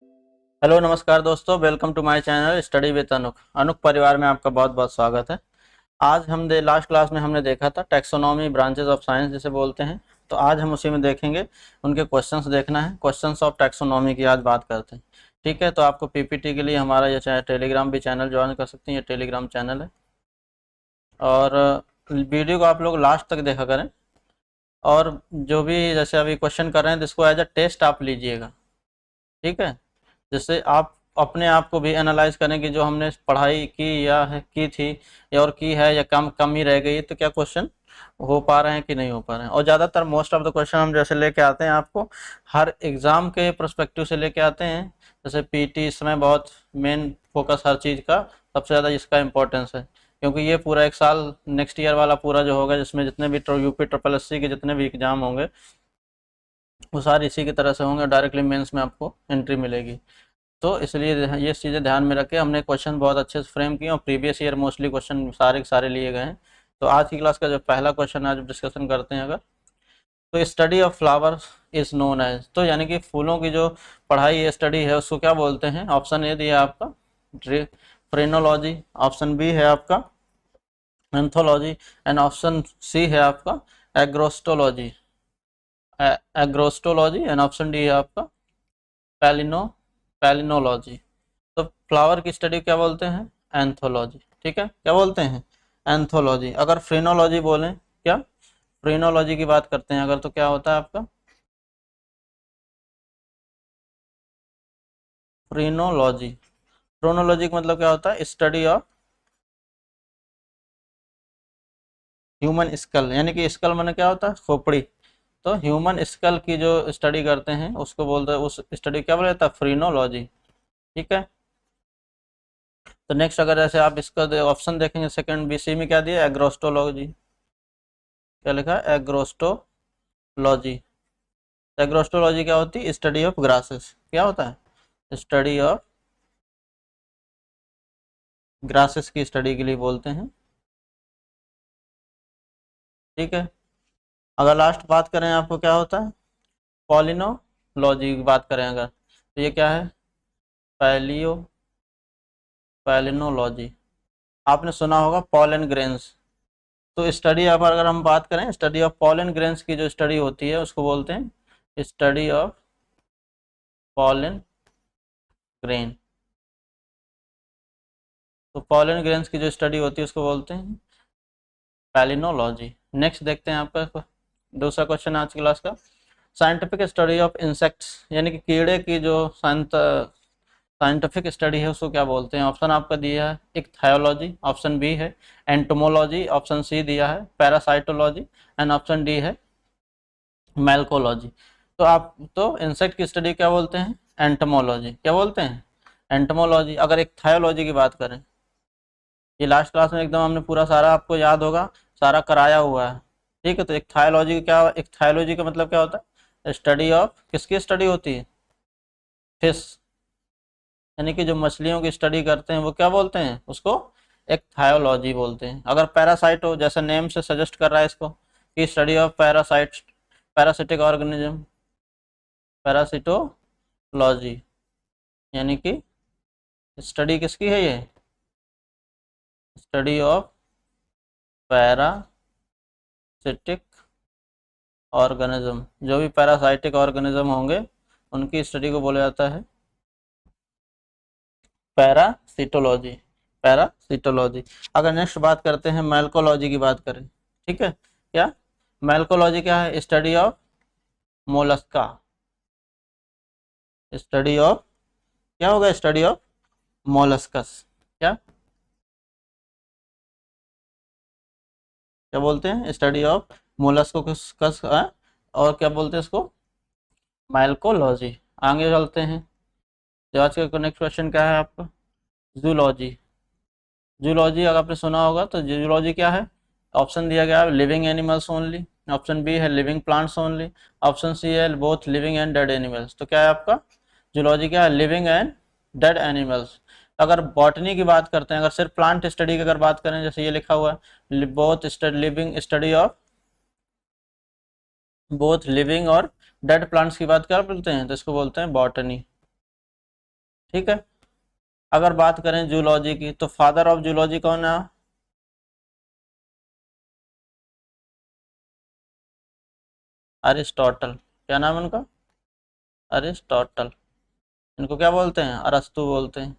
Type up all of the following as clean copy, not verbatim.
Hello नमस्कार दोस्तों, welcome to my channel study with Anuk. Anuk परिवार में आपका बहुत बहुत स्वागत है। आज हम लास्ट क्लास में हमने देखा था टैक्सोनॉमी ब्रांचेस ऑफ साइंस जिसे बोलते हैं। तो आज हम उसी में देखेंगे, उनके क्वेश्चंस देखना है। क्वेश्चंस ऑफ टैक्सोनॉमी की आज बात करते हैं। ठीक है, तो आपको पीपीटी के लिए हमारा ये चाहे टेलीग्राम भी चैनल ज्वाइन कर सकते हैं। ये टेलीग्राम चैनल है और वीडियो को आप लोग लास्ट तक देखा करें। और जो भी जैसे अभी क्वेश्चन कर रहे हैं इसको एज अ टेस्ट आप लीजिएगा। ठीक है, जिससे आप अपने आप को भी एनालाइज करें कि जो हमने पढ़ाई की या की थी या और की है या कम कम ही रह गई, तो क्या क्वेश्चन हो पा रहे हैं कि नहीं हो पा रहे हैं। और ज़्यादातर मोस्ट ऑफ द क्वेश्चन हम जैसे लेके आते हैं आपको हर एग्ज़ाम के पर्सपेक्टिव से लेके आते हैं। जैसे पीटी इसमें बहुत मेन फोकस हर चीज़ का सबसे ज़्यादा इसका इम्पोर्टेंस है, क्योंकि ये पूरा एक साल नेक्स्ट ईयर वाला पूरा जो होगा जिसमें जितने भी यूपी ट्रिपल एस सी के जितने भी एग्ज़ाम होंगे वो सारे इसी की तरह से होंगे। डायरेक्टली मेंस में आपको एंट्री मिलेगी। तो इसलिए ये चीज़ें ध्यान में रख के हमने क्वेश्चन बहुत अच्छे से फ्रेम किए और प्रीवियस ईयर मोस्टली क्वेश्चन सारे के सारे लिए गए हैं। तो आज की क्लास का जो पहला क्वेश्चन आज डिस्कशन करते हैं, अगर तो study of flowers is known as, तो यानी कि फूलों की जो पढ़ाई स्टडी है उसको क्या बोलते हैं। ऑप्शन ए दिया आपका फ्रेनोलॉजी, ऑप्शन बी है आपका एंथोलॉजी एंड ऑप्शन सी है आपका agrostology agrostology and option D है आपका पैलिनो पैलिनोलॉजी। तो फ्लावर की स्टडी क्या बोलते हैं, एंथोलॉजी। ठीक है, क्या बोलते हैं, एंथोलॉजी। अगर फ्रेनोलॉजी बोलें, क्या फ्रेनोलॉजी की बात करते हैं अगर, तो क्या होता है आपका फ्रेनोलॉजी। फ्रेनोलॉजी का मतलब क्या होता है, स्टडी ऑफ ह्यूमन स्कल, यानी कि स्कल माने क्या होता है, खोपड़ी। तो ह्यूमन स्कल की जो स्टडी करते हैं उसको बोलते हैं, उस स्टडी क्या बोला जाता है, फ्रेनोलॉजी। ठीक है, तो नेक्स्ट अगर ऐसे आप इसका ऑप्शन देखेंगे सेकंड बी सी में क्या दिया, एग्रोस्टोलॉजी। क्या लिखा है, एग्रोस्टोलॉजी। एग्रोस्टोलॉजी क्या होती है, स्टडी ऑफ ग्रासेस। क्या होता है, स्टडी ऑफ ग्रासेस की स्टडी के लिए बोलते हैं। ठीक है, अगर लास्ट बात करें आपको क्या होता है, पॉलिनोलॉजी की बात करें अगर, तो ये क्या है, पैलियो पैलिनोलॉजी। आपने सुना होगा पॉलन ग्रेन्स। तो स्टडी अब अगर हम बात करें स्टडी ऑफ पॉलन ग्रेन्स की जो स्टडी होती है उसको बोलते हैं स्टडी ऑफ पॉलन ग्रेन। तो पॉलन ग्रेन्स की जो स्टडी होती है उसको बोलते हैं पैलिनोलॉजी। नेक्स्ट देखते हैं आपका दूसरा क्वेश्चन आज की क्लास का, साइंटिफिक स्टडी ऑफ इंसेक्ट्स, यानी कि कीड़े की जो साइंटिफिक स्टडी है उसको क्या बोलते हैं। ऑप्शन आपका दिया है इक्थायोलॉजी, ऑप्शन बी है एंटोमोलॉजी, ऑप्शन सी दिया है पैरासाइटोलॉजी एंड ऑप्शन डी है मेल्कोलॉजी। तो आप तो इंसेक्ट की स्टडी क्या बोलते हैं, एंटोमोलॉजी। क्या बोलते हैं, एंटोमोलॉजी। अगर इक्थायोलॉजी की बात करें, ये लास्ट क्लास में एकदम हमने पूरा सारा आपको याद होगा, सारा कराया हुआ है। ठीक है, तो इक्थायोलॉजी क्या, इक्थायोलॉजी का मतलब क्या होता है, स्टडी ऑफ किसकी स्टडी होती है, फिश, यानी कि जो मछलियों की स्टडी करते हैं वो क्या बोलते हैं उसको, इक्थायोलॉजी बोलते हैं। अगर पैरासाइट हो, जैसे नेम से सजेस्ट कर रहा है इसको कि study of parasite, parasitic organism, parasitology, यानी कि स्टडी किसकी है ये, स्टडी ऑफ पैरासिटिक ऑर्गेनिज्म। जो भी पैरासाइटिक ऑर्गेनिज्म होंगे उनकी स्टडी को बोला जाता है पैरासिटोलॉजी, पैरासिटोलॉजी। अगर नेक्स्ट बात करते हैं मेल्कोलॉजी की बात करें, ठीक है, क्या मेल्कोलॉजी क्या है, study of Mollusca. Study of क्या होगा, स्टडी ऑफ मोलस्कस। क्या क्या बोलते हैं, स्टडी ऑफ मोलस्कस। और क्या बोलते हैं इसको, मेल्कोलॉजी। आगे चलते हैं, तो आज का नेक्स्ट क्वेश्चन क्या है आपका, जूलॉजी। जूलॉजी अगर आपने सुना होगा तो जूलॉजी क्या है, ऑप्शन दिया गया है living animals only, option B है living plants only, option C है both living and dead animals. तो क्या है आपका जूलॉजी, क्या है, लिविंग एंड डेड एनिमल्स। अगर बॉटनी की बात करते हैं, अगर सिर्फ प्लांट स्टडी की अगर बात करें, जैसे ये लिखा हुआ है both living study of both living और डेड प्लांट्स की बात क्या बोलते हैं, तो इसको बोलते हैं बॉटनी। ठीक है। अगर बात करें जूलॉजी की तो फादर ऑफ जूलॉजी कौन है? अरिस्टोटल। क्या नाम है उनका? अरिस्टोटल। इनको क्या बोलते हैं? अरस्तु बोलते हैं।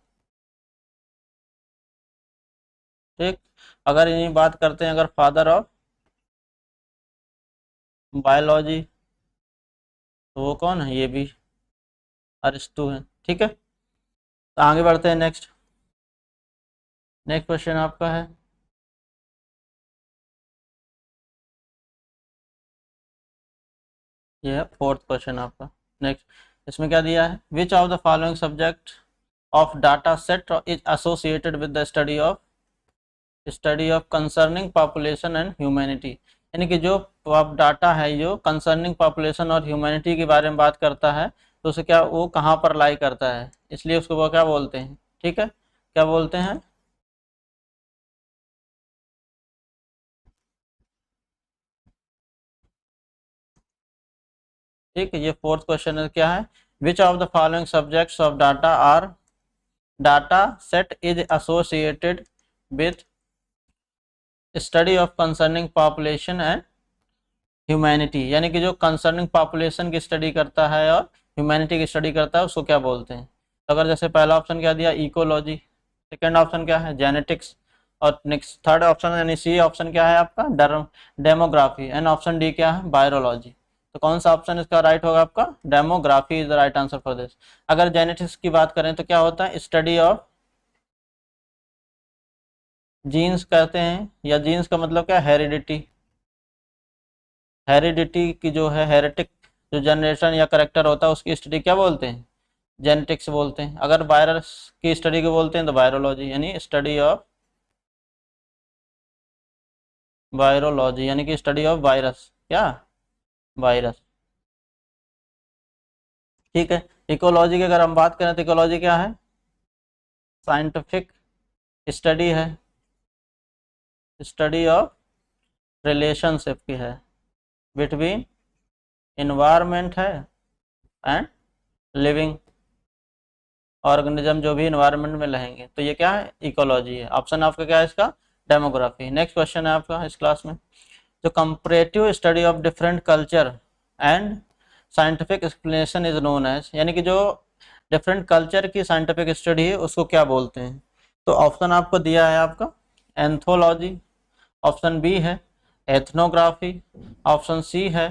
ठीक। अगर इन्हीं बात करते हैं, अगर फादर ऑफ बायोलॉजी तो वो कौन है? ये भी अरिस्तु है। ठीक है, तो आगे बढ़ते हैं। नेक्स्ट नेक्स्ट क्वेश्चन आपका है, ये है फोर्थ क्वेश्चन आपका। नेक्स्ट, इसमें क्या दिया है? विच of the following subject of data set is associated with the study of concerning population and humanity. यानी कि जो डाटा है जो कंसर्निंग पॉपुलेशन और ह्यूमैनिटी के बारे में बात करता है, तो उसे क्या, वो कहाँ पर लाई करता है, इसलिए उसको वो क्या बोलते हैं? ठीक है, क्या बोलते हैं? ठीक है, ये फोर्थ क्वेश्चन है। क्या है? विच of the following subjects of data set is associated with study of concerning population and humanity. यानी कि जो कंसर्निंग पॉपुलेशन की स्टडी करता है और ह्यूमैनिटी की स्टडी करता है, उसको क्या बोलते हैं? तो अगर जैसे पहला ऑप्शन क्या दिया, इकोलॉजी, सेकेंड ऑप्शन क्या है, जेनेटिक्स, और नेक्स्ट थर्ड ऑप्शन यानी सी ऑप्शन क्या है आपका, डेमोग्राफी, एंड ऑप्शन डी क्या है, बायोलॉजी। तो कौन सा ऑप्शन इसका राइट होगा आपका? Demography is the right answer for this. अगर जेनेटिक्स की बात करें तो क्या होता है? स्टडी ऑफ जीन्स कहते हैं, या जीन्स का मतलब क्या, हेरिडिटी। हेरिडिटी की जो है, हेरिटिक जो जनरेशन या करेक्टर होता है, उसकी स्टडी क्या बोलते हैं? जेनेटिक्स बोलते हैं। अगर वायरस की स्टडी को बोलते हैं तो वायरोलॉजी, यानी स्टडी ऑफ वायरोलॉजी, यानी कि स्टडी ऑफ वायरस, क्या, वायरस। ठीक है। इकोलॉजी की अगर हम बात करें तो इकोलॉजी क्या है? साइंटिफिक स्टडी है, स्टडी ऑफ रिलेशनशिप की है बिटवीन इन्वायरमेंट है एंड लिविंग ऑर्गेनिज्म, जो भी इन्वायरमेंट में रहेंगे, तो ये क्या है? इकोलॉजी है। ऑप्शन आपका क्या है इसका? डेमोग्राफी। नेक्स्ट क्वेश्चन है आपका इस क्लास में, जो comparative study of different culture and scientific explanation is known as. यानी कि जो डिफरेंट कल्चर की साइंटिफिक स्टडी है उसको क्या बोलते हैं? तो ऑप्शन आपको दिया है आपका एंथोलॉजी, ऑप्शन बी है एथनोग्राफी, ऑप्शन सी है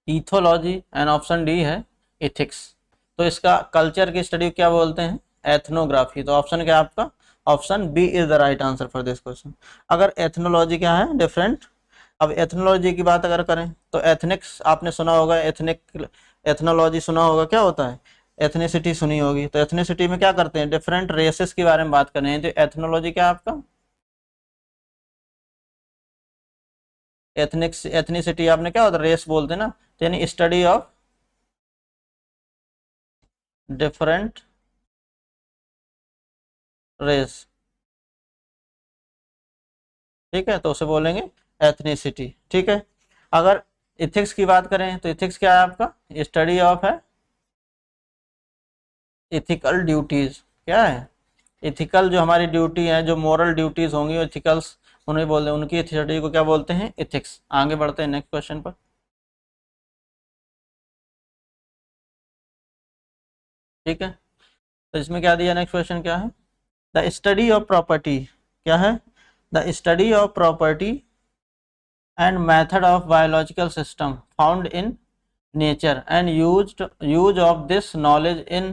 इथोलॉजी, एंड ऑप्शन डी है इथिक्स। तो इसका कल्चर की स्टडी क्या बोलते हैं? एथनोग्राफी। तो ऑप्शन क्या है आपका? Option B is the right answer for this question. अगर एथनोलॉजी क्या है? डिफरेंट। अब एथनोलॉजी की बात अगर करें तो एथनिक्स आपने सुना होगा, एथनोलॉजी सुना होगा, क्या होता है? एथनिसिटी सुनी होगी। तो एथनिसिटी में क्या करते हैं? डिफरेंट रेसेस के बारे में बात कर रहे हैं। तो एथनोलॉजी क्या है आपका? एथनिसिटी आपने क्या होता है? रेस बोलते हैं ना, तो यानी स्टडी ऑफ डिफरेंट रेस। ठीक है, तो उसे बोलेंगे एथनिसिटी। ठीक है। अगर इथिक्स की बात करें तो इथिक्स क्या है आपका? स्टडी ऑफ है इथिकल ड्यूटीज। क्या है? इथिकल जो हमारी ड्यूटी है, जो मोरल ड्यूटीज होंगी, इथिकल्स, उन्हें बोलते हैं, उनकी स्टडी को क्या बोलते हैं? इथिक्स। आगे बढ़ते हैं नेक्स्ट क्वेश्चन पर। ठीक है, तो इसमें क्या दिया? नेक्स्ट क्वेश्चन क्या है? The study of property. क्या है? The study of property and method of biological system found in nature and use of this knowledge in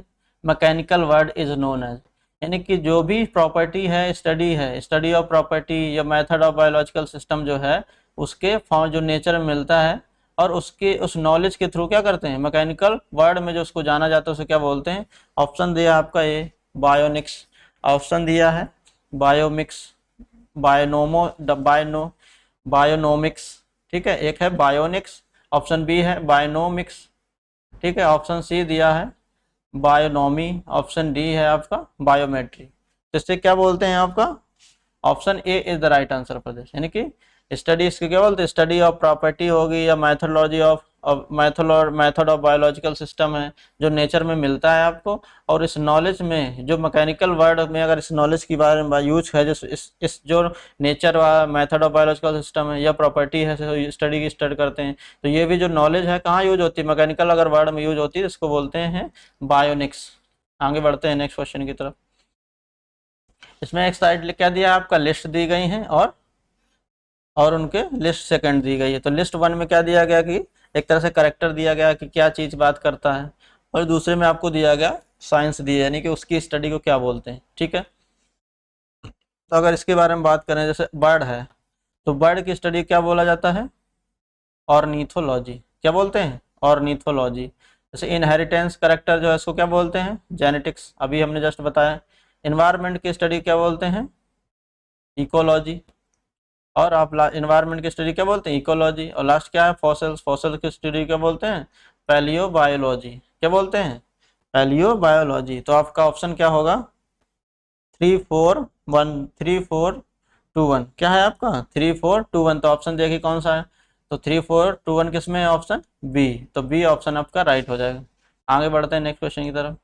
mechanical word is known as। यानी कि जो भी प्रॉपर्टी है, स्टडी ऑफ प्रॉपर्टी या method of biological system जो है, उसके form जो नेचर में मिलता है और उसके उस नॉलेज के थ्रू क्या करते हैं? मैकेनिकल वर्ड में जो उसको जाना जाता है उसे क्या बोलते हैं? ऑप्शन दिया आपका ए बायोनिक्स, ऑप्शन दिया है बायोमिक्स, बायोनोमो बायोनो बायोनोमिक्स। ठीक है, एक है बायोनिक्स, ऑप्शन बी है बायोनोमिक्स। ठीक है, ऑप्शन सी दिया है बायोनोमी, ऑप्शन डी है आपका बायोमेट्री। तो इससे क्या बोलते हैं आपका? Option A is the right answer for this. यानी कि स्टडी इसके क्या बोलते हैं, स्टडी ऑफ प्रॉपर्टी होगी या methodology of method of biological system है जो नेचर में मिलता है आपको। और इस नॉलेज में जो मैकेनिकल वर्ड में अगर इस नॉलेज के बारे में यूज है, जो इस जो नेचर व मेथड ऑफ बायोलॉजिकल सिस्टम है या प्रॉपर्टी है, स्टडी की स्टडी करते हैं, तो ये भी जो नॉलेज है कहाँ यूज होती है, मैकेनिकल अगर वर्ड में यूज होती है इसको बोलते हैं बायोनिक्स। आगे बढ़ते हैं नेक्स्ट क्वेश्चन की तरफ। इसमें एक साइड क्या दिया आपका, लिस्ट दी गई है और उनके लिस्ट सेकंड दी गई है। तो लिस्ट वन में क्या दिया गया कि एक तरह से करेक्टर दिया गया कि क्या चीज़ बात करता है, और दूसरे में आपको दिया गया साइंस दिया, यानी कि उसकी स्टडी को क्या बोलते हैं। ठीक है, तो अगर इसके बारे में बात करें, जैसे बर्ड है तो बर्ड की स्टडी क्या बोला जाता है, ऑर्निथोलॉजी। क्या बोलते हैं, ऑर्निथोलॉजी। जैसे इनहेरिटेंस करेक्टर जो है इसको क्या बोलते हैं, जेनेटिक्स, अभी हमने जस्ट बताया। इन्वायरमेंट की स्टडी क्या बोलते हैं, इकोलॉजी। और आप इन्वायरमेंट की स्टडी क्या बोलते हैं, इकोलॉजी। और लास्ट क्या है, फॉसिल्स, फॉसिल की स्टडी क्या बोलते हैं, पैलियोबायोलॉजी। क्या बोलते हैं, पैलियोबायोलॉजी। तो आपका ऑप्शन क्या होगा, 3421 क्या है आपका, 3421। तो ऑप्शन देखिए कौन सा है, तो 3421 किसमें है, ऑप्शन बी। तो बी ऑप्शन आपका राइट हो जाएगा। आगे बढ़ते हैं नेक्स्ट क्वेश्चन की तरफ।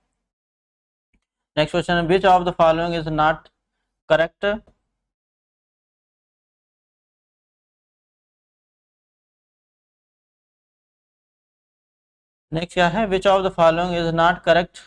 नेक्स्ट क्वेश्चन है, विच of the following is not correct. Next क्या है, विच of the following is not correct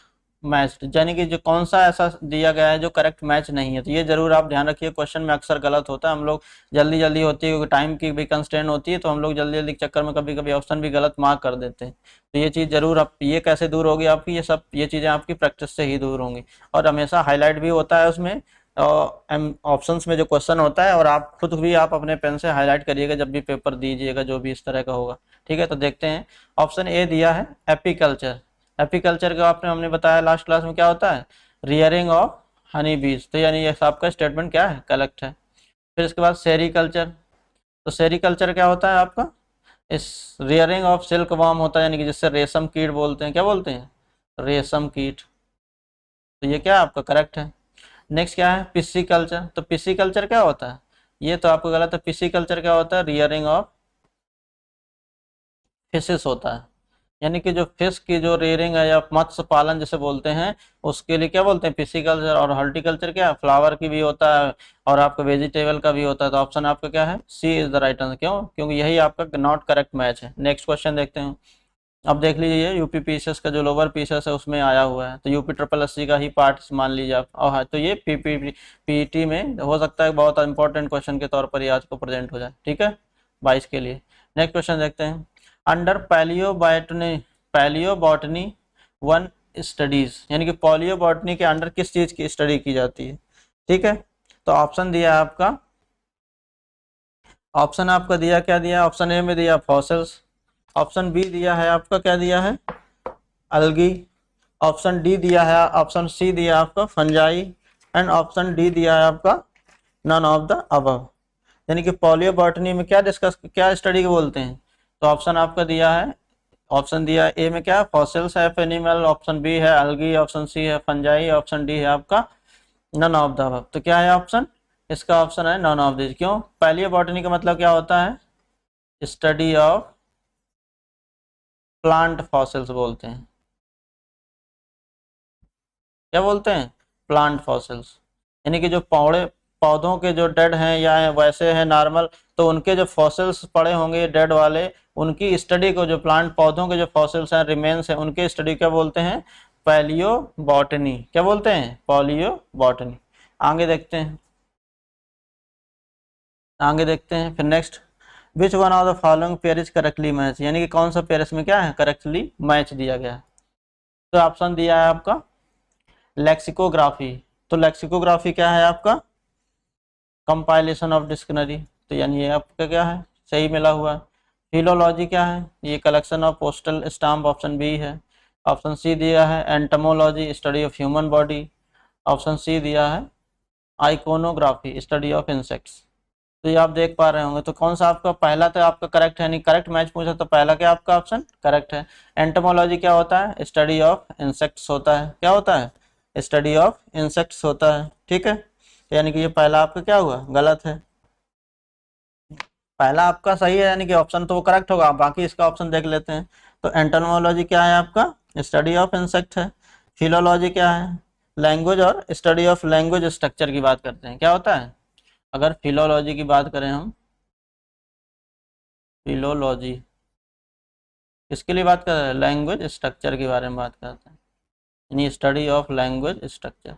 match, यानी कि जो कौन सा ऐसा दिया गया है जो करेक्ट मैच नहीं है। तो ये जरूर आप ध्यान रखिए, क्वेश्चन में अक्सर गलत होता है, हम लोग जल्दी जल्दी होती है क्योंकि टाइम की भी कंस्ट्रेंट होती है, तो हम लोग जल्दी जल्दी के चक्कर में कभी कभी ऑप्शन भी गलत मार्क कर देते हैं। तो ये चीज़ जरूर आप, ये कैसे दूर होगी आपकी, ये चीज़ें आपकी प्रैक्टिस से ही दूर होंगी। और हमेशा हाईलाइट भी होता है उसमें ऑप्शंस में जो क्वेश्चन होता है, और आप खुद भी आप अपने पेन से हाईलाइट करिएगा जब भी पेपर दीजिएगा, जो भी इस तरह का होगा। ठीक है, तो देखते हैं। ऑप्शन ए दिया है एपीकल्चर। एपीकल्चर का आपने हमने बताया लास्ट क्लास में क्या होता है, रियरिंग ऑफ हनी बीज। तो यानी ये आपका स्टेटमेंट क्या है, करेक्ट है। फिर इसके बाद सेरीकल्चर। तो सेरीकल्चर क्या होता है आपका, इस रियरिंग ऑफ सिल्क वार्म होता है, यानी कि जिससे रेशम कीट बोलते हैं। क्या बोलते हैं, रेशम कीट। तो ये क्या है आपका करेक्ट है। नेक्स्ट क्या है, पिस्सीकल्चर। तो पिस्सीकल्चर क्या होता है, ये तो आपको गलत है। पिस्सीकल्चर क्या होता है, रियरिंग ऑफ फिशेस होता है, यानी कि जो फिश की जो रेयरिंग है या मत्स्य पालन जिसे बोलते हैं, उसके लिए क्या बोलते हैं, पिस्सीकल्चर। और हॉर्टिकल्चर क्या है, फ्लावर की भी होता है और आपका वेजिटेबल का भी होता है। तो ऑप्शन आपका क्या है, सी इज द राइट आंसर। क्यों, क्योंकि यही आपका नॉट करेक्ट मैच है। नेक्स्ट क्वेश्चन देखते हैं। अब देख लीजिए, यूपी पीसीएस का जो लोअर पीसीएस है उसमें आया हुआ है, तो यूपी ट्रिपल एससी का ही पार्ट मान लीजिए आप। और हाँ, तो ये पीटी में हो सकता है बहुत इंपॉर्टेंट क्वेश्चन के तौर पर ये आज को प्रेजेंट हो जाए। ठीक है, 22 के लिए। नेक्स्ट क्वेश्चन देखते हैं। अंडर पैलियोबॉटनी वन स्टडीज, यानी कि पॉलियोबॉटनी के अंडर किस चीज की स्टडी की जाती है। ठीक है, तो ऑप्शन दिया है आपका, ऑप्शन आपका दिया क्या दिया, ऑप्शन ए में दिया फॉसिल्स, ऑप्शन बी दिया है आपका क्या दिया है, अलगी, ऑप्शन डी दिया है, ऑप्शन सी दिया आपका फंजाई, एंड ऑप्शन डी दिया है आपका नन ऑफ द अबव। यानी कि पॉलियोबॉटनी में क्या क्या स्टडी बोलते हैं। तो ऑप्शन आपका दिया है, ऑप्शन दिया ए में क्या, फॉसिल्स है एनिमल, ऑप्शन बी है अलगी, ऑप्शन सी है फंजाई, ऑप्शन डी है आपका नन ऑफ द अबव। तो क्या है ऑप्शन, इसका ऑप्शन है नन ऑफ दिस। क्यों, पैलियोबॉटनी का मतलब क्या होता है, स्टडी ऑफ प्लांट फॉसिल्स बोलते हैं। क्या बोलते हैं, प्लांट फॉसिल्स, यानी कि जो पौधों के जो डेड हैं या वैसे हैं नॉर्मल, तो उनके जो फॉसिल्स पड़े होंगे डेड वाले, उनकी स्टडी को, जो प्लांट पौधों के जो फॉसिल्स हैं रिमेन्स हैं, उनके स्टडी क्या बोलते हैं, पैलियोबॉटनी। क्या बोलते हैं, पैलियोबॉटनी। आगे देखते हैं, आगे देखते हैं। फिर next, which one of the following pair is correctly match, यानी कि कौन सा पेयर इसमें क्या है, करेक्टली मैच दिया गया है। तो ऑप्शन दिया है आपका लेक्सिकोग्राफी। तो लेक्सिकोग्राफी क्या है आपका, कंपाइलेशन ऑफ डिक्शनरी। तो यानी ये आपका क्या है, सही मिला हुआ है। फिलोलॉजी क्या है, ये collection of postal stamp, option B है। ऑप्शन सी दिया है entomology, study of human body. Option C दिया है आइकोनोग्राफी, स्टडी ऑफ इंसेक्ट्स। तो ये आप देख पा रहे होंगे, तो कौन सा आपका पहला तो आपका करेक्ट है, नहीं करेक्ट मैच पूछा तो पहला क्या आपका ऑप्शन करेक्ट है। एंटमोलॉजी क्या होता है, स्टडी ऑफ इंसेक्ट्स होता है। क्या होता है, स्टडी ऑफ इंसेक्ट्स होता है। ठीक है, यानी कि ये पहला आपका क्या हुआ, गलत है। पहला आपका सही है, यानी कि ऑप्शन तो वो करेक्ट होगा, बाकी इसका ऑप्शन देख लेते हैं। तो एंटोमोलॉजी क्या है आपका? स्टडी ऑफ इंसेक्ट है। फिलोलॉजी क्या है? लैंग्वेज और स्टडी ऑफ लैंग्वेज स्ट्रक्चर की बात करते हैं। क्या होता है? अगर फिलोलॉजी की बात करें हम, फिलोलॉजी किसके लिए बात कर रहे हैं? लैंग्वेज स्ट्रक्चर के बारे में बात करते हैं, यानी स्टडी ऑफ लैंग्वेज स्ट्रक्चर।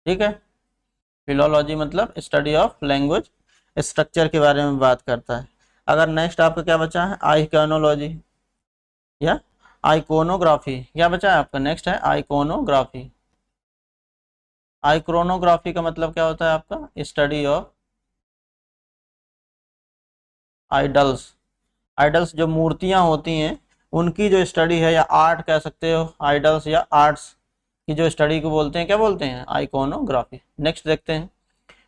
ठीक है, फिलोलॉजी मतलब स्टडी ऑफ लैंग्वेज स्ट्रक्चर के बारे में बात करता है। अगर नेक्स्ट आपका क्या बचा है? आइकोनोलॉजी या आइकोनोग्राफी, क्या बचा है आपका? नेक्स्ट है आइकोनोग्राफी। आइक्रोनोग्राफी का मतलब क्या होता है आपका? Study of idols. आइडल्स जो मूर्तियां होती हैं उनकी जो स्टडी है, या आर्ट कह सकते हो, आइडल्स या आर्ट्स की जो स्टडी को बोलते हैं, क्या बोलते हैं? आइकोनोग्राफी। नेक्स्ट देखते हैं,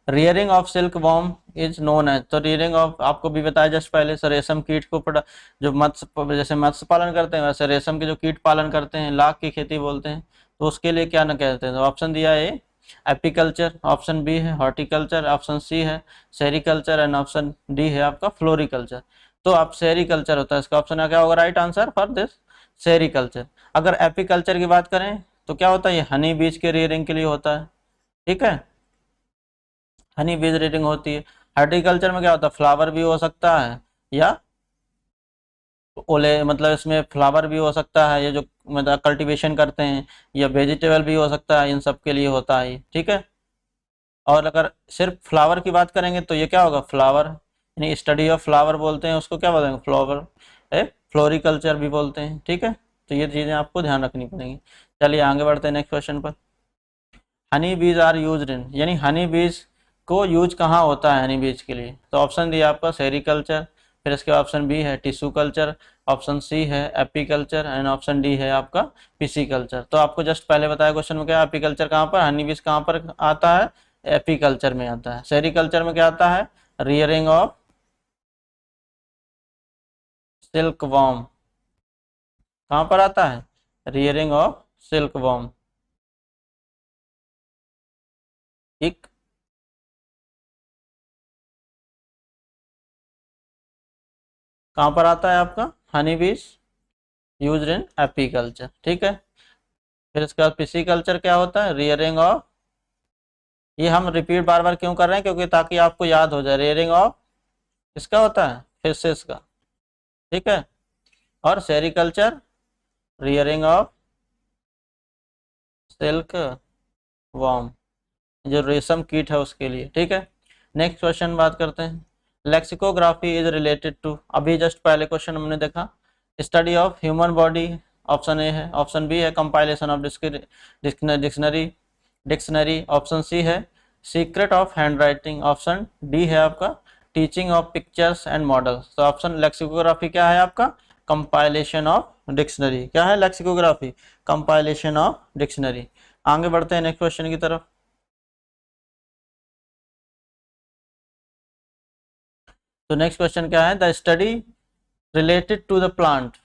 rearing of silkworm is known as. तो रियरिंग ऑफ आपको भी बताया जस्ट पहले से, रेशम कीट को जो मत्स्य, जैसे मत्स्य पालन करते हैं वैसे रेशम के जो कीट पालन करते हैं, लाख की खेती बोलते हैं, तो उसके लिए क्या ना कहते हैं? तो ऑप्शन दिया है एपीकल्चर, ऑप्शन बी है हॉर्टिकल्चर, ऑप्शन सी है सेरिकल्चर एंड ऑप्शन डी है आपका फ्लोरिकल्चर। तो आप सेरिकल्चर होता है इसका ऑप्शन क्या होगा? Right answer for this sericulture. अगर एपीकल्चर की बात करें तो क्या होता है? ये हनी बीज के रियरिंग के लिए होता है। ठीक है, हनी बीज रीडिंग होती है। हॉर्टिकल्चर में क्या होता है? फ्लावर भी हो सकता है, या ओले मतलब इसमें फ्लावर भी हो सकता है, ये जो मतलब कल्टीवेशन करते हैं, या वेजिटेबल भी हो सकता है, इन सब के लिए होता है। ठीक है, और अगर सिर्फ फ्लावर की बात करेंगे तो ये क्या होगा? फ्लावर, यानी स्टडी ऑफ फ्लावर बोलते हैं उसको, क्या बोलते हैं? फ्लावर ए फ्लोरिकल्चर भी बोलते हैं। ठीक है, तो ये चीज़ें आपको ध्यान रखनी पड़ेंगी। चलिए आगे बढ़ते हैं नेक्स्ट क्वेश्चन पर। Honey bees are use in, यानी हनी बीज को यूज कहाँ होता है हनी बीज के लिए? तो ऑप्शन दिया आपका सेरिकल्चर, फिर इसके ऑप्शन बी है टिश्यू कल्चर, ऑप्शन सी है एपीकल्चर एंड ऑप्शन डी है आपका पिसीकल्चर। तो आपको जस्ट पहले बताया क्वेश्चन में क्या, एपीकल्चर कहाँ पर, हनी बीज कहाँ पर आता है? एपीकल्चर में आता है। सेरिकल्चर में क्या आता है? Rearing of silk worm. कहाँ पर आता है? Rearing of silk worm. ठीक, कहाँ पर आता है आपका? हनी बीज यूज इन एपीकल्चर। ठीक है, फिर इसके बाद पिसीकल्चर क्या होता है? रियरिंग ऑफ, ये हम रिपीट बार बार क्यों कर रहे हैं? क्योंकि ताकि आपको याद हो जाए। रियरिंग ऑफ किसका होता है? फिशेस का। ठीक है, और sericulture rearing of silk worm, जो रेशम कीट है उसके लिए। ठीक है, नेक्स्ट क्वेश्चन बात करते हैं। लेक्सिकोग्राफी इज रिलेटेड टू, अभी जस्ट पहले क्वेश्चन हमने देखा, study of human body, option A है, ऑप्शन बी है compilation of dictionary dictionary, option C है secret of hand writing, option D है आपका teaching of pictures and models. तो ऑप्शन लेक्सिकोग्राफी क्या है आपका? Compilation of dictionary. क्या है लेक्सिकोग्राफी? Compilation of dictionary. आगे बढ़ते हैं नेक्स्ट क्वेश्चन की तरफ। तो नेक्स्ट क्वेश्चन क्या है? The study related to the plant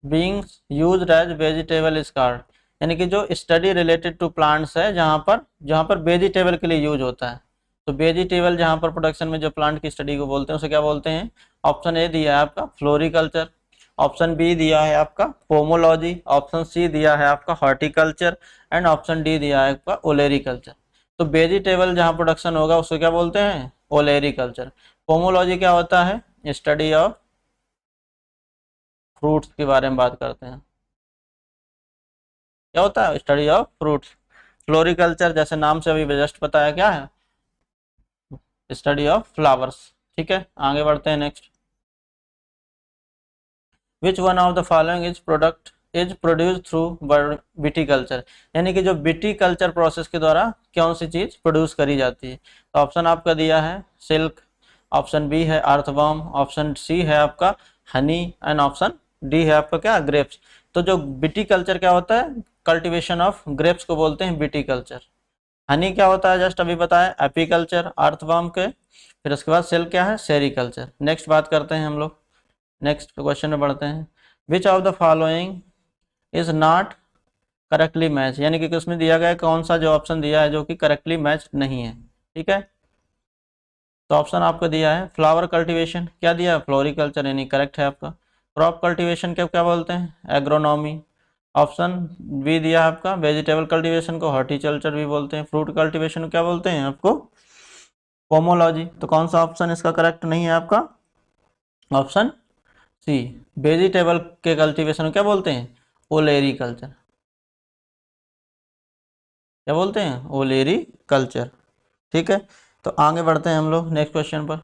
being used as vegetable is called, यानी कि जो स्टडी रिलेटेड टू प्लांट्स है जहाँ पर वेजिटेबल के लिए यूज होता है। तो वेजिटेबल जहाँ पर प्रोडक्शन में जो प्लांट की स्टडी को बोलते हैं उसे क्या बोलते हैं? ऑप्शन ए दिया है आपका फ्लोरिकल्चर, ऑप्शन बी दिया है आपका पोमोलॉजी, ऑप्शन सी दिया है आपका हॉर्टिकल्चर एंड ऑप्शन डी दिया है आपका ओलेरिकल्चर। तो वेजिटेबल जहाँ प्रोडक्शन होगा उसको क्या बोलते हैं? ओलेरिकल्चर। पोमोलॉजी क्या होता है? स्टडी ऑफ फ्रूट्स के बारे में बात करते हैं। क्या होता है? Study of fruits. फ्लोरिकल्चर जैसे नाम से अभी जस्ट बताया क्या है? Study of flowers. ठीक है, आगे बढ़ते हैं next. Which one of the following is produce through viticulture, यानी कि जो विटीकल्चर प्रोसेस के द्वारा कौन सी चीज प्रोड्यूस करी जाती है? तो ऑप्शन आपका दिया है सिल्क, ऑप्शन बी है अर्थवर्म, ऑप्शन सी है आपका हनी एंड ऑप्शन डी है आपका क्या? ग्रेप्स। तो जो विटीकल्चर क्या होता है? कल्टीवेशन ऑफ ग्रेप्स को बोलते हैं विटीकल्चर। हनी क्या होता है? जस्ट अभी बताया एपीकल्चर अर्थवर्म के। फिर उसके बाद सिल्क क्या है? सेरिकल्चर। नेक्स्ट बात करते हैं हम लोग, नेक्स्ट क्वेश्चन में बढ़ते हैं। विच of the following is not correctly match, यानी कि उसमें दिया गया है कौन सा जो ऑप्शन दिया है जो कि करेक्टली मैच नहीं है। ठीक है, तो ऑप्शन आपको दिया है फ्लावर कल्टीवेशन, क्या दिया है फ्लोरिकल्चर, यानी करेक्ट है आपका। क्रॉप कल्टीवेशन क्या क्या बोलते हैं एग्रोनॉमी। ऑप्शन बी दिया है आपका वेजिटेबल कल्टीवेशन को हॉर्टिकल्चर भी बोलते हैं। फ्रूट कल्टीवेशन को क्या बोलते हैं आपको पोमोलॉजी। तो कौन सा ऑप्शन इसका करेक्ट नहीं है आपका, ऑप्शन सी वेजिटेबल के कल्टीवेशन को क्या बोलते हैं ओलेरी कल्चर, क्या बोलते हैं ओलेरी कल्चर। ठीक है, तो आगे बढ़ते हैं हम लोग नेक्स्ट क्वेश्चन पर।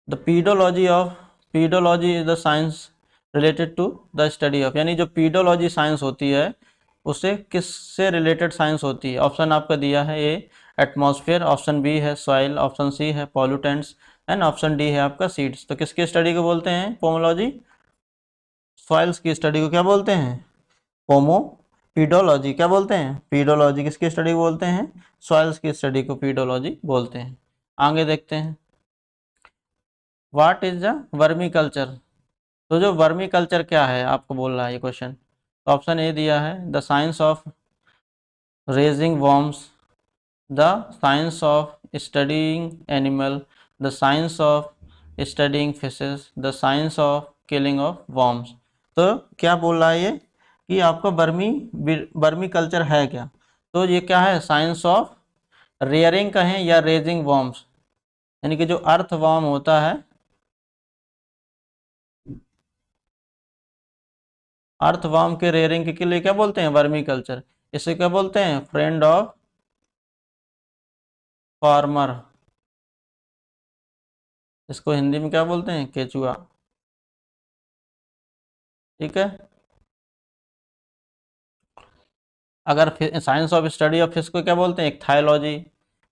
The pedology is the science related to the study of, यानी जो पीडोलॉजी साइंस होती है उससे किससे रिलेटेड साइंस होती है। ऑप्शन आपका दिया है ए एटमॉस्फेयर, ऑप्शन बी है सॉइल, ऑप्शन सी है पॉल्यूटेंट्स एंड ऑप्शन डी है आपका सीड्स। तो किसके स्टडी को बोलते हैं पोमोलॉजी, सॉइल्स की स्टडी को क्या बोलते हैं पोमो, पीडोलॉजी क्या बोलते हैं पीडोलॉजी, किसकी स्टडी को बोलते हैं सॉइल्स की स्टडी को पीडोलॉजी बोलते हैं। आगे देखते हैं what is the vermi culture. तो जो वर्मी कल्चर क्या है आपको बोल रहा है ये क्वेश्चन। तो ऑप्शन ए दिया है the science of raising worms, the science of studying animal, the science of studying fishes, the science of killing of worms. तो क्या बोल रहा है ये कि आपका वर्मी कल्चर है क्या। तो ये क्या है साइंस ऑफ रेयरिंग कहें या रेजिंग वॉर्म्स, यानी कि जो अर्थ वॉर्म होता है, अर्थवर्म के रेयरिंग के लिए क्या बोलते हैं वर्मी कल्चर। इसे क्या बोलते हैं फ्रेंड ऑफ फार्मर, इसको हिंदी में क्या बोलते हैं केचुआ। ठीक है, अगर science of study of fish को क्या बोलते हैं एक थायोलॉजी।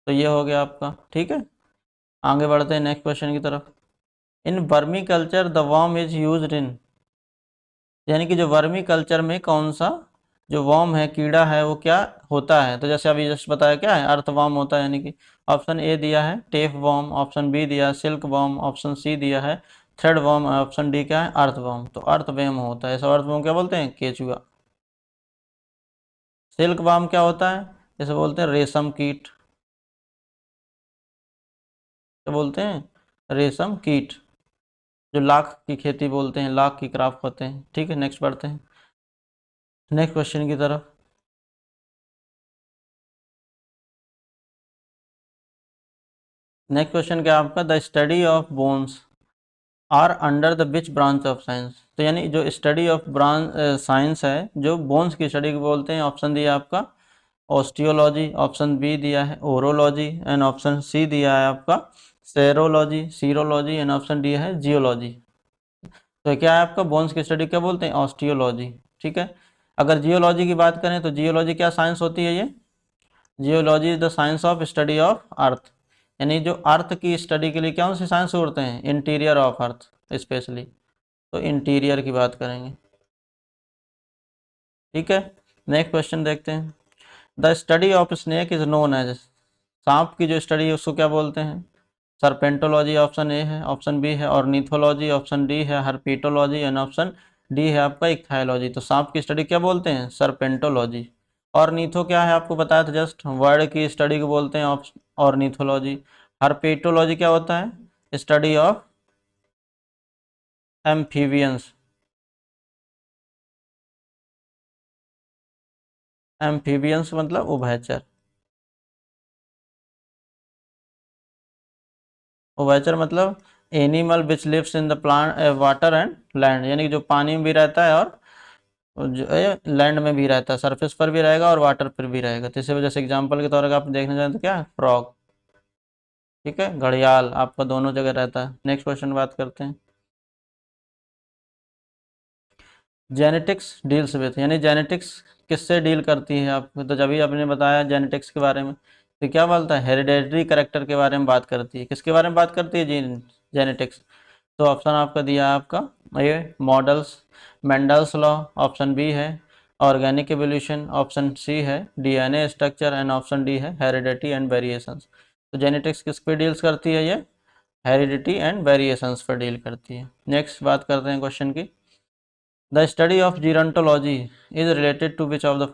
तो ये हो गया आपका। ठीक है, आगे बढ़ते हैं नेक्स्ट क्वेश्चन की तरफ। In vermiculture the worm is used in, यानी कि जो वर्मी कल्चर में कौन सा जो वर्म है कीड़ा है वो क्या होता है। तो जैसे अभी जस्ट बताया क्या है अर्थ वर्म होता है, यानी कि ऑप्शन ए दिया है टेप वर्म, ऑप्शन बी दिया है सिल्क वर्म, ऑप्शन सी दिया है थ्रेड वर्म, ऑप्शन डी क्या है अर्थ वर्म। तो अर्थ वर्म होता है, ऐसा अर्थ वर्म क्या बोलते हैं केचुआ। सिल्क वर्म क्या होता है, जैसे बोलते हैं रेशम कीट, क्या बोलते हैं रेशम कीट, जो लाख की खेती बोलते हैं, लाख की क्राफ्ट होते हैं। ठीक है, नेक्स्ट बढ़ते हैं नेक्स्ट क्वेश्चन की तरफ। नेक्स्ट क्वेश्चन क्या आपका the study of bones are under the which branch of science. तो यानी जो स्टडी ऑफ ब्रांच साइंस है जो बोन्स की स्टडी को बोलते हैं। ऑप्शन दिया आपका ऑस्टियोलॉजी, ऑप्शन बी दिया है ओरोलॉजी एंड ऑप्शन सी दिया है आपका serology serology and option D है जियोलॉजी। तो क्या है आपका बोन्स की स्टडी क्या बोलते हैं ऑस्टियोलॉजी। ठीक है, अगर जियोलॉजी की बात करें तो जियोलॉजी क्या साइंस होती है ये, geology is the science of study of earth, यानी जो अर्थ की स्टडी के लिए कौन सी साइंस होते हैं इंटीरियर ऑफ अर्थ स्पेशली, तो इंटीरियर की बात करेंगे। ठीक है, नेक्स्ट क्वेश्चन देखते हैं the study of snake is known as, सांप की जो स्टडी है उसको क्या बोलते हैं सरपेंटोलॉजी, ऑप्शन ए है, ऑप्शन बी है ऑर्निथोलॉजी, ऑप्शन डी है हर्पीटोलॉजी एंड ऑप्शन डी है आपका इक्थायोलॉजी। तो सांप की स्टडी क्या बोलते हैं सरपेंटोलॉजी। ऑर्निथो क्या है आपको बताया था जस्ट, वर्ड की स्टडी को बोलते हैं ऑर्निथोलॉजी। हर्पेटोलॉजी क्या होता है स्टडी ऑफ एम्फीबियंस, एम्फीबियंस मतलब उभयचर, उभयचर मतलब animal which lives in the plant water and land, यानी कि जो पानी में भी रहता है और जो लैंड में भी रहता है, सरफेस पर भी रहेगा और वाटर पर भी रहेगा। तो इसी वजह से एग्जाम्पल के तौर पर आप देखने जाए तो क्या है फ्रॉग। ठीक है, घड़ियाल आपका दोनों जगह रहता है। नेक्स्ट क्वेश्चन बात करते हैं जेनेटिक्स डील्स विथ, यानी जेनेटिक्स किससे डील करती है आपको। तो जब भी आपने बताया जेनेटिक्स के बारे में तो क्या बोलता है हेरिडेटरी करेक्टर के बारे में बात करती है। किसके बारे में बात करती है जेनेटिक्स। तो ऑप्शन आपका दिया है आपका ये models Mendel's law, option B है ऑर्गेनिक एवोल्यूशन, ऑप्शन सी है DNA structure and option D है हेरिडिटी एंड वेरिएशंस। तो जेनेटिक्स किस पे डील्स करती है ये हेरिडिटी एंड वेरिएशंस पर डील करती है। नेक्स्ट बात करते हैं क्वेश्चन की। The study of gerontology is related to which of the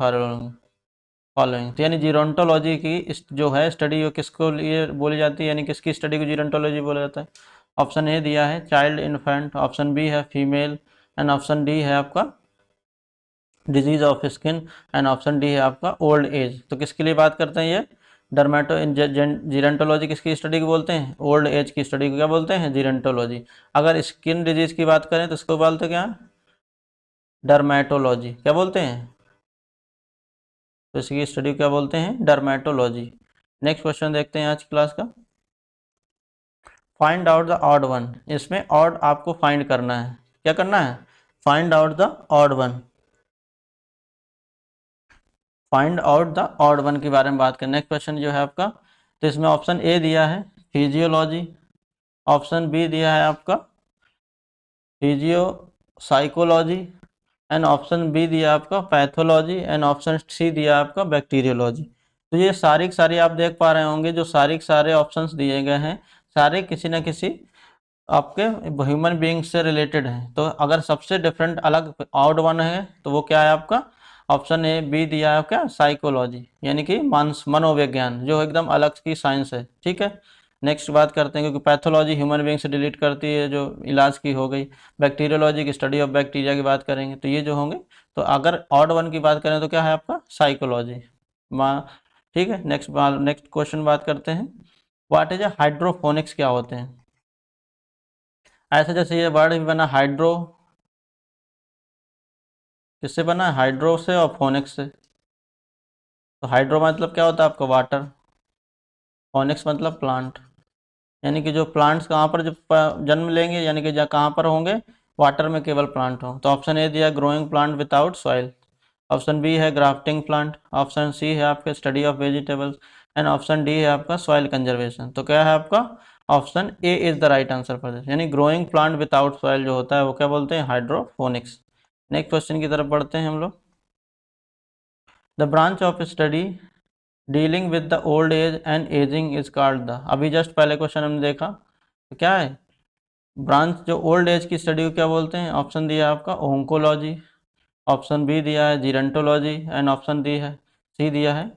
following. तो यानी जीरोंटोलॉजी की जो है स्टडी वो किसको लिए बोली जाती है, यानी किसकी स्टडी को जीरोंटोलॉजी बोला जाता है। ऑप्शन ए दिया है चाइल्ड इन्फेंट, ऑप्शन बी है फीमेल, एंड ऑप्शन डी है आपका disease of skin, and option D है आपका ओल्ड एज। तो किसके लिए बात करते हैं ये जीरेंटोलॉजी किसकी स्टडी को बोलते हैं, ओल्ड एज की स्टडी को क्या बोलते हैं, जीरेंटोलॉजी। अगर स्किन डिजीज की बात करें तो इसको बोलते क्या, डर्मेटोलॉजी। क्या बोलते हैं, तो इसकी स्टडी क्या बोलते हैं, डर्मेटोलॉजी। नेक्स्ट क्वेश्चन देखते हैं आज की क्लास का। Find out the odd one. इसमें ऑड आपको फाइंड करना है, क्या करना है, find out the odd one. Find out the odd one के बारे में बात करें। नेक्स्ट क्वेश्चन जो है आपका, तो इसमें ऑप्शन ए दिया है फिजियोलॉजी, ऑप्शन बी दिया है आपका physio psychology, and option B दिया आपका पैथोलॉजी, एंड ऑप्शन सी दिया आपका बैक्टीरियोलॉजी। तो ये सारी सारी आप देख पा रहे होंगे जो सारे ऑप्शंस दिए गए हैं, सारे किसी न किसी आपके ह्यूमन बीइंग से रिलेटेड हैं। तो अगर सबसे डिफरेंट अलग ऑड वन है तो वो क्या है आपका, ऑप्शन ए बी दिया है आपका साइकोलॉजी, यानी कि मनोविज्ञान, जो एकदम अलग की साइंस है। ठीक है, नेक्स्ट बात करते हैं, क्योंकि पैथोलॉजी ह्यूमन बीइंग से डिलीट करती है, जो इलाज की हो गई। बैक्टीरियोलॉजी की स्टडी ऑफ बैक्टीरिया की बात करेंगे, तो ये जो होंगे। तो अगर ऑड वन की बात करें तो क्या है आपका साइकोलॉजी माँ। ठीक है, नेक्स्ट क्वेश्चन बात करते हैं। व्हाट इज ए हाइड्रोफोनिक्स, क्या होते हैं। ऐसे जैसे ये वर्ड भी बना हाइड्रो, किससे बना है, हाइड्रो से और फोनिक्स से। तो हाइड्रो मतलब क्या होता है आपका वाटर, फोनिक्स मतलब प्लांट, यानी कि जो प्लांट्स कहाँ पर जब जन्म लेंगे, यानी कि कहाँ पर होंगे, वाटर में केवल प्लांट हो। तो ऑप्शन ए दिया growing plant without soil, option B है ग्राफ्टिंग प्लांट, ऑप्शन सी है आपके study of vegetables, and option D है आपका सॉइल कंजर्वेशन। तो क्या है आपका option A is the right answer for this, यानी ग्रोइंग प्लांट विदाउट सॉइल जो होता है वो क्या बोलते हैं, हाइड्रोफोनिक्स। नेक्स्ट क्वेश्चन की तरफ बढ़ते हैं हम लोग। The branch of study dealing with the old age and ageing is called the. अभी जस्ट पहले क्वेश्चन हमने देखा, तो क्या है ब्रांच जो ओल्ड एज की स्टडी को क्या बोलते हैं। ऑप्शन दिया है आपका ओंकोलॉजी, ऑप्शन बी दिया है जीरेंटोलॉजी, एंड ऑप्शन डी है सी दिया है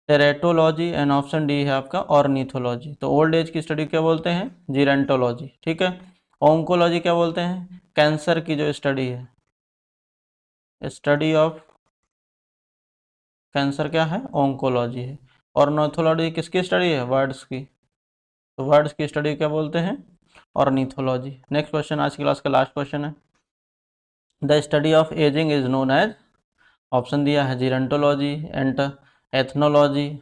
टेरेटोलॉजी, एंड ऑप्शन डी है आपका ऑर्निथोलॉजी। तो ओल्ड एज की स्टडी क्या बोलते हैं, जीरेंटोलॉजी। ठीक है, ओंकोलॉजी क्या बोलते हैं, कैंसर की जो स्टडी है, स्टडी ऑफ कैंसर क्या है, ओंकोलॉजी है। ऑर्निथोलॉजी किसकी स्टडी है, बर्ड्स की। तो वर्ड्स की स्टडी क्या बोलते हैं, ऑर्निथोलॉजी। नेक्स्ट क्वेश्चन आज की क्लास का लास्ट क्वेश्चन है। The study of ageing is known as, option दिया है जीरेंटोलॉजी, एथनोलॉजी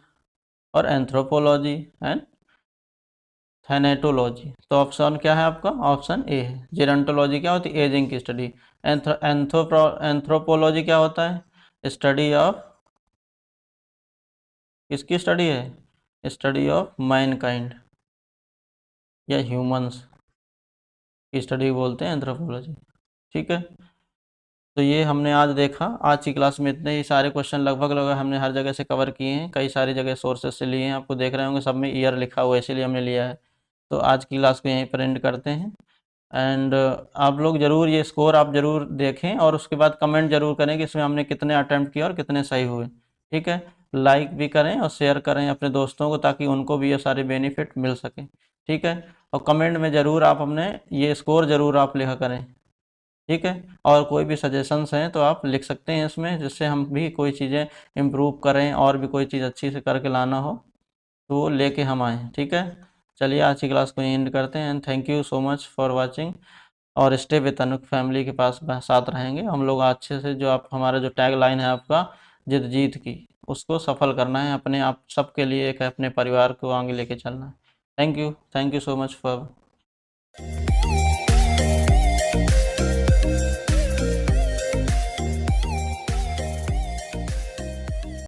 और एंथ्रोपोलॉजी एंड थैनेटोलॉजी। तो ऑप्शन क्या है आपका, ऑप्शन ए है जीरेंटोलॉजी क्या होती है, एजिंग की स्टडी। एंथ्रोपोलॉजी क्या होता है, स्टडी ऑफ, किसकी स्टडी है, स्टडी ऑफ मैनकाइंड या ह्यूमंस की स्टडी बोलते हैं एंथ्रोपोलॉजी। ठीक है, तो ये हमने आज देखा। आज की क्लास में इतने ही सारे क्वेश्चन लगभग हमने हर जगह से कवर किए हैं, कई सारी जगह सोर्सेज से लिए हैं, आपको देख रहे होंगे सब में ईयर लिखा हुआ है, इसीलिए हमने लिया है। तो आज की क्लास को यहीं पर एंड करते हैं। एंड आप लोग ज़रूर ये स्कोर आप ज़रूर देखें और उसके बाद कमेंट जरूर करें कि इसमें हमने कितने अटैम्प्ट किए और कितने सही हुए। ठीक है, लाइक भी करें और शेयर करें अपने दोस्तों को, ताकि उनको भी ये सारे बेनिफिट मिल सकें। ठीक है, और कमेंट में ज़रूर आप अपने ये स्कोर ज़रूर आप लिखा करें। ठीक है, और कोई भी सजेशंस हैं तो आप लिख सकते हैं इसमें, जिससे हम भी कोई चीज़ें इम्प्रूव करें और भी कोई चीज़ अच्छी से करके लाना हो तो वो लेके हम आएँ। ठीक है, चलिए आज की क्लास को एंड करते हैं। And thank you so much for watching, और स्टे विद तनुक फैमिली के पास साथ रहेंगे हम लोग अच्छे से। जो आप हमारा जो टैग लाइन है आपका जिद जीत की, उसको सफल करना है अपने आप सबके लिए, एक अपने परिवार को आगे लेके चलना है। Thank you so much for